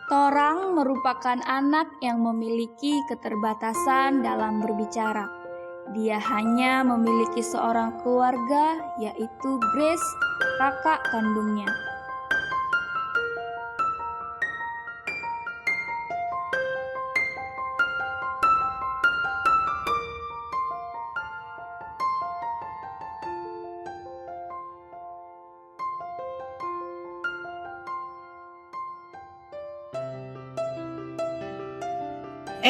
Torang merupakan anak yang memiliki keterbatasan dalam berbicara. Dia hanya memiliki seorang keluarga, yaitu Grace, kakak kandungnya.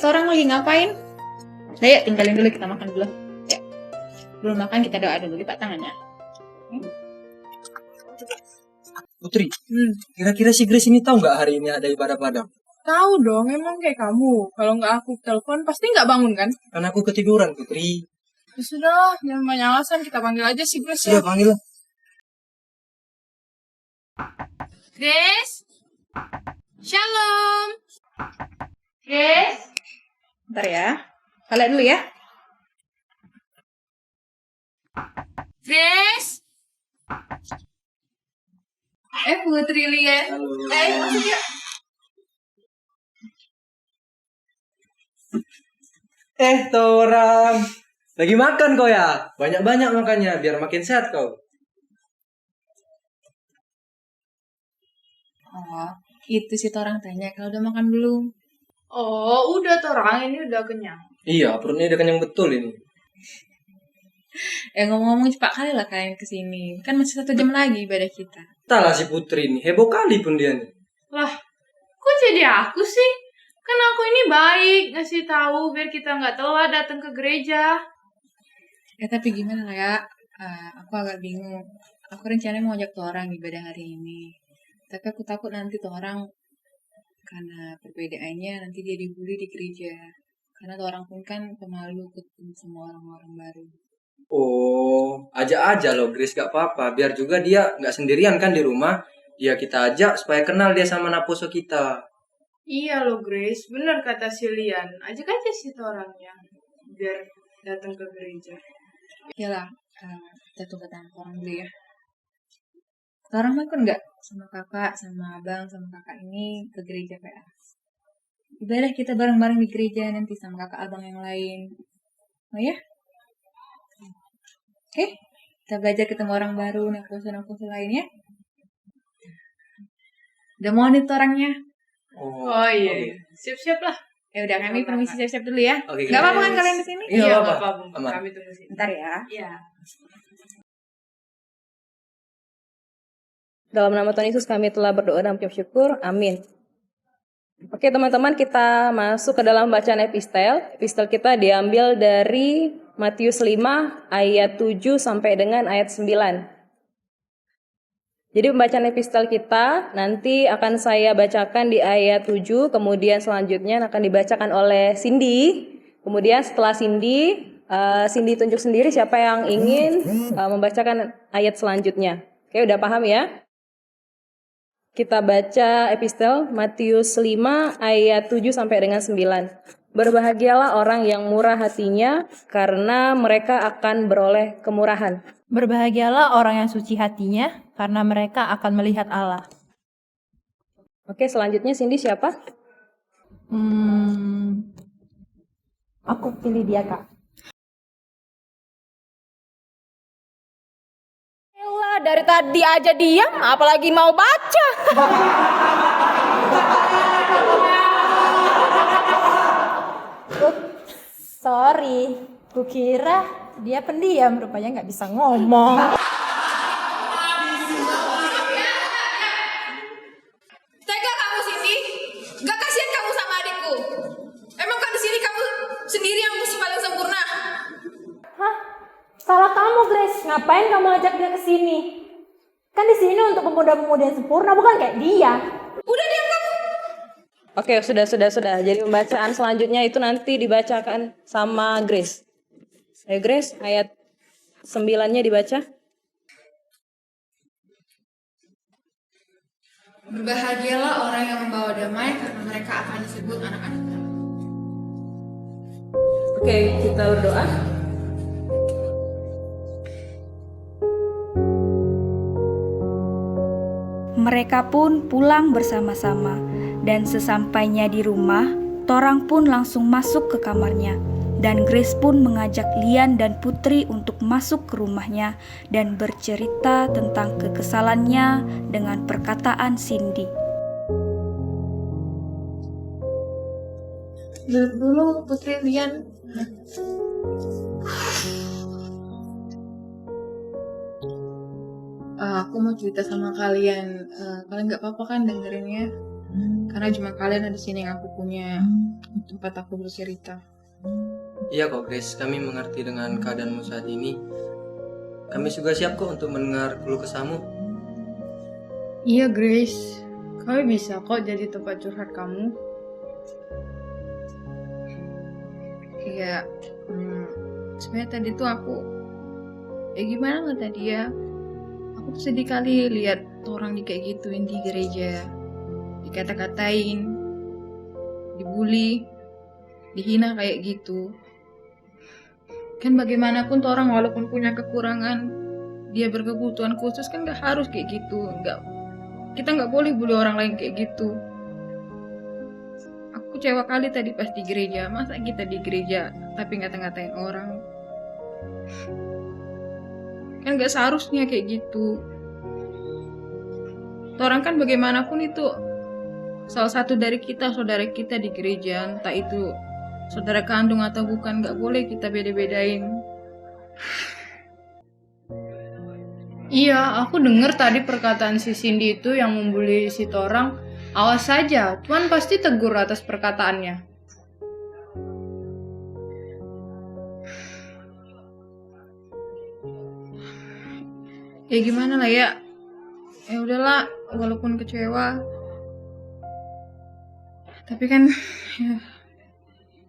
Orang lagi ngapain? Ayo tinggalin dulu, kita makan dulu. Ya. Belum makan, kita doa dulu, lipat tangannya. Putri, kira-kira si Grace ini tahu nggak hari ini ada ibadah padang? Tahu dong, emang kayak kamu. Kalau nggak aku telepon, pasti nggak bangun kan? Kan aku ketiduran, Putri. Ya sudah, jangan banyak alasan. Kita panggil aja si Grace ya. Sudah panggil. Grace? Shalom! Grace? Bentar ya. Kalian dulu ya. Grace? Putri lihat. Masuk ya. Torang. Lagi makan kau ya? Banyak-banyak makannya, biar makin sehat kau. Oh, itu sih orang tanya kalau udah makan belum. Oh, udah Torang, ini udah kenyang. Iya, perutnya udah kenyang betul ini. Ngomong-ngomong cepat kali lah kalian kesini. Kan masih 1 jam lagi ibadah kita. Entahlah si Putri ini, heboh kali pun dia nih. Lah, kok jadi aku sih? Kan aku ini baik, ngasih tahu biar kita nggak telat datang ke gereja. Tapi gimana lah ya? Aku agak bingung. Aku rencananya mau ajak tuh orang ibadah hari ini. Tapi aku takut nanti tuh orang karena perbedaannya nanti dia dibully di gereja. Karena tuh orang pun kan pemalu ketemu sama orang-orang baru. Oh, ajak aja loh Grace, gak apa-apa. Biar juga dia gak sendirian kan di rumah. Dia kita ajak supaya kenal dia sama naposo kita. Iya loh Grace, bener kata si Lian. Ajak aja sih tuh orangnya biar datang ke gereja. Iyalah, kita tunggu tangan orang dulu ya. Orang mau ikut nggak sama kakak, sama abang, sama kakak ini ke gereja PA? Ibadah kita bareng-bareng di gereja nanti sama kakak abang yang lain. Oh ya? Oke, kita belajar ketemu orang baru, nakoso lain ya. Udah mau nih tuh orangnya. Oh iya, siap-siap lah. Ya udah, kami permisi siap-siap dulu ya. Oke, Gak apa-apa guys. kan kalian di sini? Iya, nggak apa-apa. apa-apa. Aman. Kami tunggu sini. Bentar ya. Iya. Dalam nama Tuhan Yesus kami telah berdoa dan mengucap syukur. Amin. Oke teman-teman, kita masuk ke dalam bacaan epistel. Epistel kita diambil dari Matius 5 ayat 7 sampai dengan ayat 9. Jadi pembacaan epistel kita nanti akan saya bacakan di ayat 7, kemudian selanjutnya akan dibacakan oleh Cindy. Kemudian setelah Cindy tunjuk sendiri siapa yang ingin membacakan ayat selanjutnya. Oke, udah paham ya? Kita baca epistel Matius 5 ayat 7 sampai dengan 9. Berbahagialah orang yang murah hatinya, karena mereka akan beroleh kemurahan. Berbahagialah orang yang suci hatinya, karena mereka akan melihat Allah. Oke, selanjutnya Cindy siapa? Aku pilih dia, Kak. Elah, dari tadi aja diam, apalagi mau baca. Sorry, kukira dia pendiam, rupanya nggak bisa ngomong. Tega kamu Cindy, gak kasihan kamu sama adikku. Emang kan di sini kamu sendiri yang mesti paling sempurna. Hah? Salah kamu, Grace. Ngapain kamu ajak dia ke sini? Kan di sini untuk pemuda-pemuda yang sempurna, bukan kayak dia. Udah diam kamu. Oke, sudah. Jadi pembacaan selanjutnya itu nanti dibacakan sama Grace. Ayo Grace, ayat 9-nya dibaca. Berbahagialah orang yang membawa damai, karena mereka akan disebut anak-anak Allah. Oke, kita berdoa. Mereka pun pulang bersama-sama Dan sesampainya di rumah, Torang pun langsung masuk ke kamarnya. Dan Grace pun mengajak Lian dan Putri untuk masuk ke rumahnya dan bercerita tentang kekesalannya dengan perkataan Cindy. Dulu Putri Lian. Aku mau cerita sama kalian. Kalian nggak apa-apa kan dengerinnya? Karena cuma kalian ada di sini yang aku punya tempat aku bercerita. Iya kok Grace, kami mengerti dengan keadaanmu saat ini. Kami juga siap kok untuk mendengar keluh kesahmu. Iya Grace, kami bisa kok jadi tempat curhat kamu. Iya, sebenarnya tadi tuh aku, gimana nggak tadi ya? Aku tuh sedih kali lihat orang kayak gituin di gereja, dikata-katain, dibully, dihina kayak gitu. Kan bagaimanapun tuh orang walaupun punya kekurangan, dia berkebutuhan khusus kan nggak harus kayak gitu. Kita nggak boleh bully orang lain kayak gitu. Aku kecewa kali tadi pas di gereja. Masa kita di gereja tapi ngata-ngatain orang? Kan nggak seharusnya kayak gitu. Orang kan bagaimanapun itu salah satu dari kita, saudara kita di gereja, entah itu saudara kandung atau bukan, nggak boleh kita beda-bedain. Iya, aku denger tadi perkataan si Cindy itu yang membuli si Torang. Awas saja, Tuhan pasti tegur atas perkataannya. Ya gimana lah ya. Ya udahlah, walaupun kecewa. Tapi kan ya,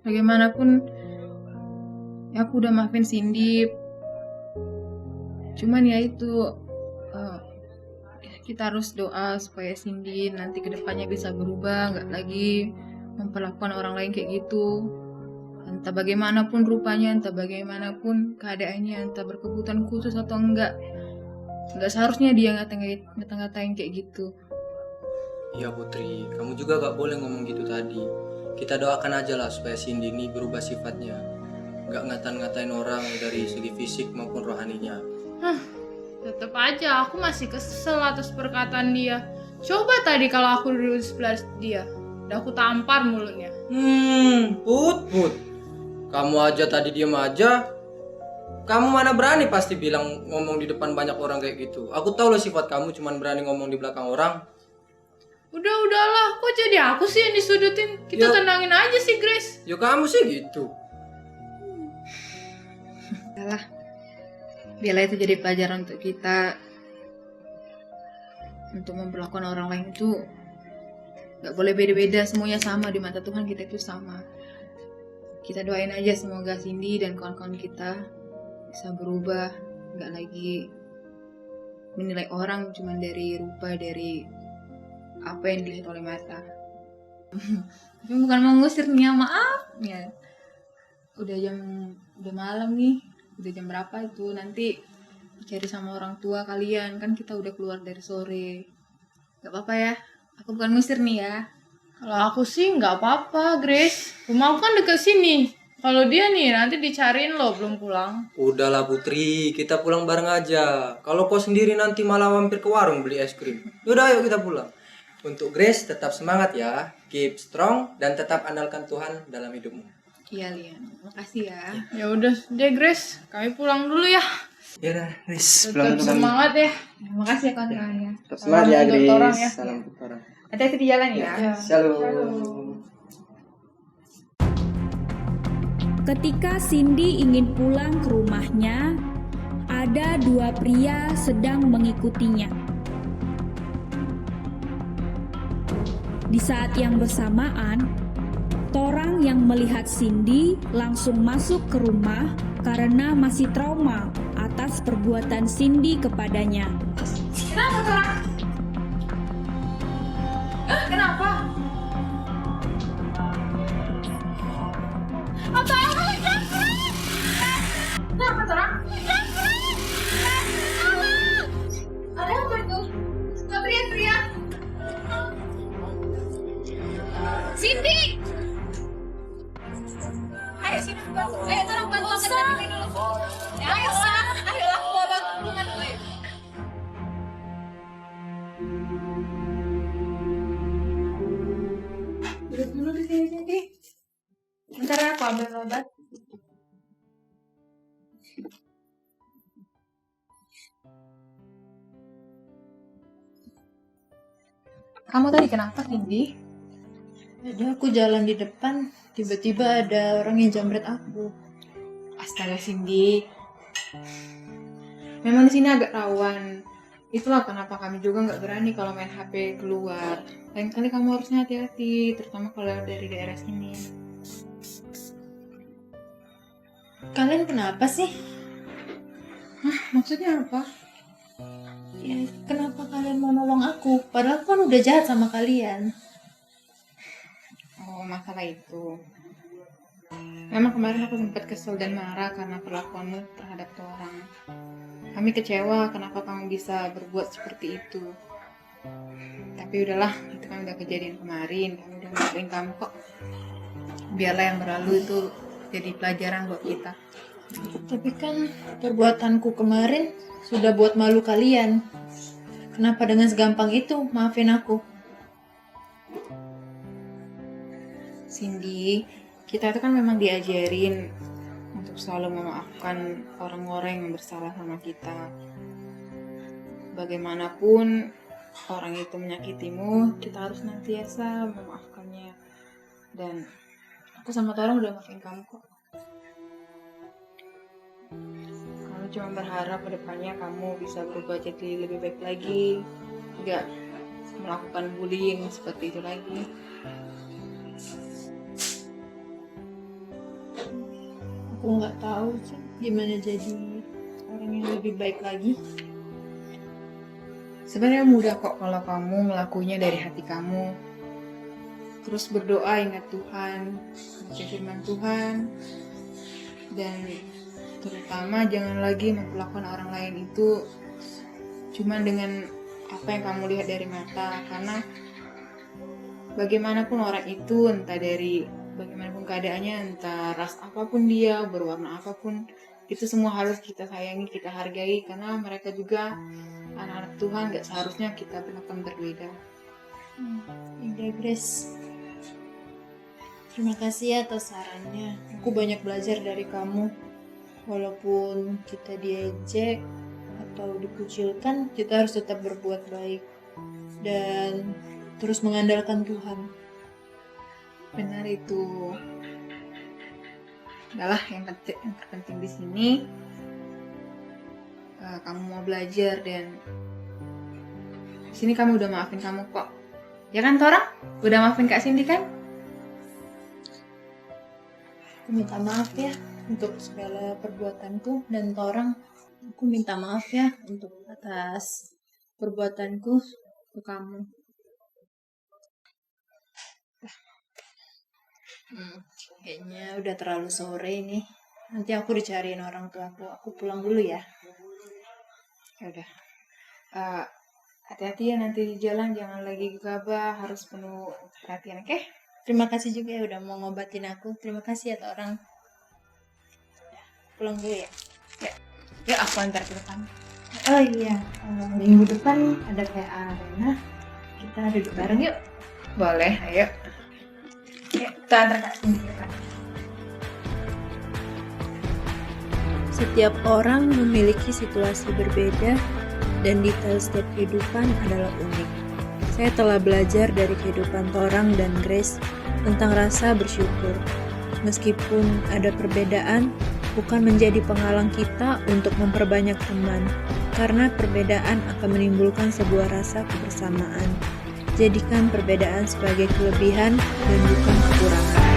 bagaimanapun ya aku udah maafin Cindy. Cuman ya itu kita harus doa supaya Cindy nanti kedepannya bisa berubah, nggak lagi memperlakukan orang lain kayak gitu. Entah bagaimanapun rupanya, entah bagaimanapun keadaannya, entah berkebutuhan khusus atau enggak seharusnya dia ngata-ngatain kayak gitu. Iya Putri, kamu juga gak boleh ngomong gitu tadi. Kita doakan aja lah supaya Cindy ini berubah sifatnya, gak ngata-ngatain orang dari segi fisik maupun rohaninya. Tetep aja aku masih kesel atas perkataan dia. Coba tadi kalau aku duduk di sebelah dia, udah aku tampar mulutnya. Put, kamu aja tadi diem aja. Kamu mana berani pasti bilang ngomong di depan banyak orang kayak gitu. Aku tahu loh sifat kamu cuman berani ngomong di belakang orang. Udahlah, kok jadi aku sih yang disudutin? Kita tenangin aja sih Grace. Ya kamu sih gitu. Udahlah, biarlah itu jadi pelajaran untuk kita. Untuk memperlakukan orang lain itu gak boleh beda-beda, semuanya sama di mata Tuhan, kita itu sama. Kita doain aja semoga Cindy dan kawan-kawan kita bisa berubah, gak lagi menilai orang cuma dari rupa, dari apa yang dilihat oleh mata. Tapi bukan mau ngusir nih, maaf ya. Udah malam nih, udah jam berapa itu, nanti cari sama orang tua kalian, kan kita udah keluar dari sore. Gak apa-apa ya, aku bukan ngusir nih ya. Kalau aku sih gak apa-apa Grace, rumah aku kan deket sini. Kalau dia nih nanti dicariin lo belum pulang. Udahlah Putri, kita pulang bareng aja. Kalau kau sendiri nanti malah mampir ke warung beli es krim. Udah ayo kita pulang. Untuk Grace tetap semangat ya, keep strong dan tetap andalkan Tuhan dalam hidupmu. Iya Lian, makasih ya. Ya udah deh Grace, kami pulang dulu ya. Ya udah, Grace, tetap semangat ya. Makasih ya kawan-kawannya. Tetap semangat ya Grace. Ya. Salam untuk orang. Hati-hati di jalan ya. Shalom. Ketika Cindy ingin pulang ke rumahnya, ada dua pria sedang mengikutinya. Di saat yang bersamaan, Torang yang melihat Cindy langsung masuk ke rumah karena masih trauma atas perbuatan Cindy kepadanya. Kenapa, Torang? Kenapa? Kenapa, Torang? Ada apa itu? Gak teriak-teriak. Ayo tolong bantu angkat kaki dulu. Ayo lah, aku bawa kurungan dulu ya. Duduk dulu di sini, Cindy. Bentar aku ambil obat. Kamu tadi kenapa, Cindy? Tadi aku jalan di depan, tiba-tiba ada orang yang jambret aku. Astaga, Cindy. Memang di sini agak rawan. Itulah kenapa kami juga nggak berani kalau main HP keluar. Lain kali kamu harusnya hati-hati, terutama kalau dari daerah sini. Kalian kenapa sih? Maksudnya apa? Ya, kenapa kalian mau nolong aku? Padahal aku kan udah jahat sama kalian. Oh, masalah itu. Memang kemarin aku sempat kesel dan marah karena perlakuanmu terhadap orang. Kami kecewa kenapa kamu bisa berbuat seperti itu. Tapi udahlah, itu kan udah kejadian kemarin. Kami udah maafin kamu kok. Biarlah yang berlalu itu jadi pelajaran buat kita. Tapi kan perbuatanku kemarin sudah buat malu kalian. Kenapa dengan segampang itu maafin aku? Cindy, kita itu kan memang diajarin untuk selalu memaafkan orang-orang yang bersalah sama kita. Bagaimanapun orang itu menyakitimu, kita harus senantiasa memaafkannya. Dan aku sama Torang udah maafin kamu kok. Kamu cuma berharap kedepannya kamu bisa berubah jadi lebih baik lagi, nggak melakukan bullying seperti itu lagi. Aku nggak tahu sih gimana jadi orang yang lebih baik lagi. Sebenarnya mudah kok kalau kamu melakukannya dari hati kamu. Terus berdoa, ingat Tuhan, baca firman Tuhan, dan terutama jangan lagi memperlakukan orang lain itu cuma dengan apa yang kamu lihat dari mata. Karena bagaimanapun orang itu, entah dari bagaimanapun keadaannya, entah ras apapun dia, berwarna apapun, itu semua harus kita sayangi, kita hargai, karena mereka juga anak-anak Tuhan, gak seharusnya kita perlakukan berbeda. Indah Grace, terima kasih atas sarannya. Aku banyak belajar dari kamu. Walaupun kita diejek atau dikucilkan, kita harus tetap berbuat baik dan terus mengandalkan Tuhan. Benar itu. Adalah yang terpenting di sini, kamu mau belajar dan di sini kamu udah maafin kamu kok. Ya kan Tora? Udah maafin Kak Cindy kan? Aku minta maaf ya untuk segala perbuatanku, dan Torang, aku minta maaf ya untuk atas perbuatanku ke kamu. Kayaknya udah terlalu sore nih. Nanti aku dicariin orang tua aku. Aku pulang dulu ya. Ya udah. Hati-hati ya nanti di jalan, jangan lagi gegabah, harus penuh perhatian, oke? Terima kasih juga ya udah mau ngobatin aku. Terima kasih ya Torang. Pulang dulu ya. Ya aku antar ke depan. Oh iya, minggu depan ada kayak arena. Kita duduk bareng yuk. Boleh, ayo. Ya, kita antar Kak Cindy ke depan. Setiap orang memiliki situasi berbeda dan detail setiap kehidupan adalah unik. Saya telah belajar dari kehidupan Torang dan Grace tentang rasa bersyukur. Meskipun ada perbedaan, bukan menjadi penghalang kita untuk memperbanyak teman, karena perbedaan akan menimbulkan sebuah rasa kebersamaan. Jadikan perbedaan sebagai kelebihan dan bukan kekurangan.